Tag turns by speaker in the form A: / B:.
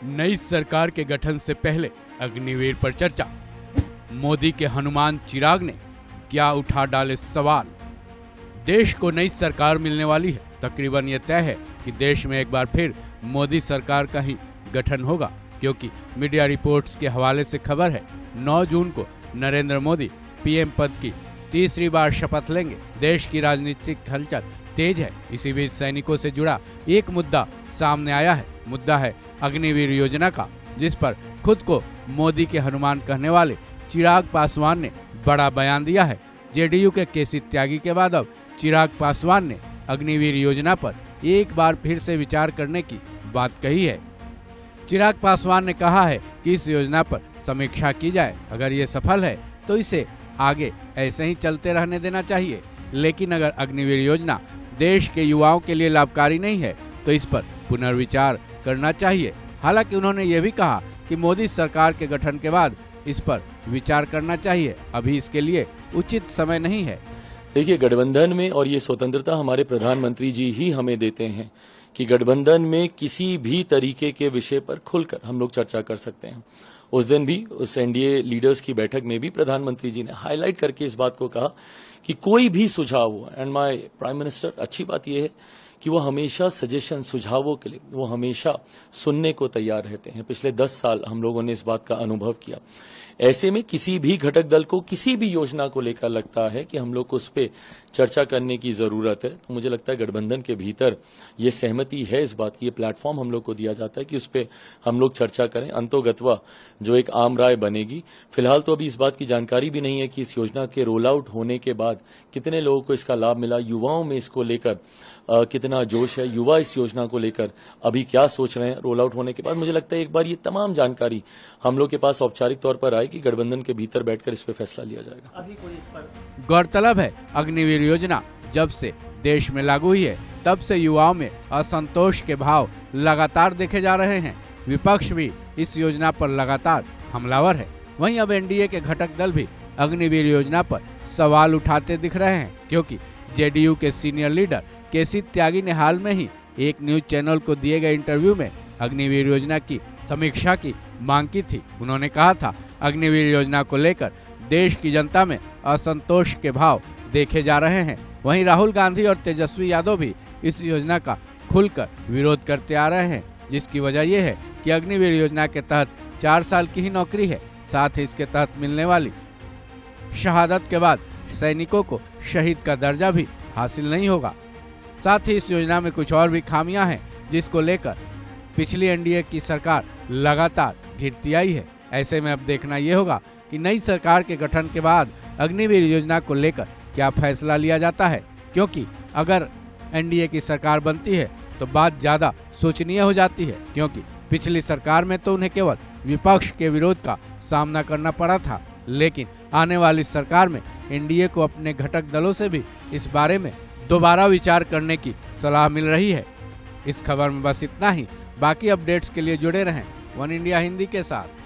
A: नई सरकार के गठन से पहले अग्निवीर पर चर्चा। मोदी के हनुमान चिराग ने क्या उठा डाले सवाल। देश को नई सरकार मिलने वाली है। तकरीबन ये तय है कि देश में एक बार फिर मोदी सरकार का ही गठन होगा, क्योंकि मीडिया रिपोर्ट्स के हवाले से खबर है 9 जून को नरेंद्र मोदी पीएम पद की तीसरी बार शपथ लेंगे। देश की राजनीतिक हलचल तेज है। इसी बीच सैनिकों से जुड़ा एक मुद्दा सामने आया है। मुद्दा है अग्निवीर योजना का, जिस पर खुद को मोदी के हनुमान कहने वाले चिराग पासवान ने बड़ा बयान दिया है। जेडीयू के केसी त्यागी के बाद अब चिराग पासवान ने अग्निवीर योजना पर एक बार फिर से विचार करने की बात कही है। चिराग पासवान ने कहा है कि इस योजना पर समीक्षा की जाए। अगर ये सफल है तो इसे आगे ऐसे ही चलते रहने देना चाहिए, लेकिन अगर अग्निवीर योजना देश के युवाओं के लिए लाभकारी नहीं है तो इस पर पुनर्विचार करना चाहिए। हालांकि उन्होंने ये भी कहा कि मोदी सरकार के गठन के बाद इस पर विचार करना चाहिए। अभी इसके लिए उचित समय नहीं है।
B: देखिए, गठबंधन में, और ये स्वतंत्रता हमारे प्रधानमंत्री जी ही हमें देते हैं कि गठबंधन में किसी भी तरीके के विषय पर खुलकर हम लोग चर्चा कर सकते हैं। उस दिन भी उस एनडीए लीडर्स की बैठक में भी प्रधानमंत्री जी ने हाईलाइट करके इस बात को कहा कि कोई भी सुझाव हो, एंड माय प्राइम मिनिस्टर, अच्छी बात यह है कि वो हमेशा सजेशन, सुझावों के लिए वो हमेशा सुनने को तैयार रहते हैं। पिछले 10 साल हम लोगों ने इस बात का अनुभव किया। ऐसे में किसी भी घटक दल को किसी भी योजना को लेकर लगता है कि हम लोग को उस पर चर्चा करने की जरूरत है, तो मुझे लगता है गठबंधन के भीतर ये सहमति है इस बात की, ये प्लेटफॉर्म हम लोग को दिया जाता है कि उस पर हम लोग चर्चा करें। अंतोगत्वा जो एक आम राय बनेगी। फिलहाल तो अभी इस बात की जानकारी भी नहीं है कि इस योजना के रोल आउट होने के बाद कितने लोगों को इसका लाभ मिला, युवाओं में इसको लेकर कितना जोश है, युवा इस योजना को लेकर अभी क्या सोच रहे हैं रोल आउट होने के बाद। मुझे लगता है एक बार ये तमाम जानकारी हम लोग के पास औपचारिक तौर पर आए कि गठबंधन के भीतर बैठकर इस पर फैसला लिया जाएगा।
A: अभी कोई इस पर गौरतलब है, अग्निवीर योजना जब से देश में लागू हुई है तब से युवाओं में असंतोष के भाव लगातार देखे जा रहे हैं। विपक्ष भी इस योजना पर लगातार हमलावर है। वहीं अब एनडीए के घटक दल भी अग्निवीर योजना पर सवाल उठाते दिख रहे हैं, क्योंकि जेडीयू के सीनियर लीडर केसी त्यागी ने हाल में ही एक न्यूज चैनल को दिए गए इंटरव्यू में अग्निवीर योजना की समीक्षा की मांग की थी। उन्होंने कहा था, अग्निवीर योजना को लेकर देश की जनता में असंतोष के भाव देखे जा रहे हैं। वहीं राहुल गांधी और तेजस्वी यादव भी इस योजना का खुलकर विरोध करते आ रहे हैं, जिसकी वजह यह है कि अग्निवीर योजना के तहत 4 साल की ही नौकरी है। साथ ही इसके तहत मिलने वाली शहादत के बाद सैनिकों को शहीद का दर्जा भी हासिल नहीं होगा। साथ ही इस योजना में कुछ और भी खामियां हैं, जिसको लेकर पिछली एनडीए की सरकार लगातार घिरती आई है। ऐसे में अब देखना यह होगा कि नई सरकार के गठन के बाद अग्निवीर योजना को लेकर क्या फैसला लिया जाता है, क्योंकि अगर एनडीए की सरकार बनती है तो बात ज़्यादा सोचनीय हो जाती है, क्योंकि पिछली सरकार में तो उन्हें केवल विपक्ष के विरोध का सामना करना पड़ा था, लेकिन आने वाली सरकार में एनडीए को अपने घटक दलों से भी इस बारे में दोबारा विचार करने की सलाह मिल रही है। इस खबर में बस इतना ही। बाकी अपडेट्स के लिए जुड़े रहें वन इंडिया हिंदी के साथ।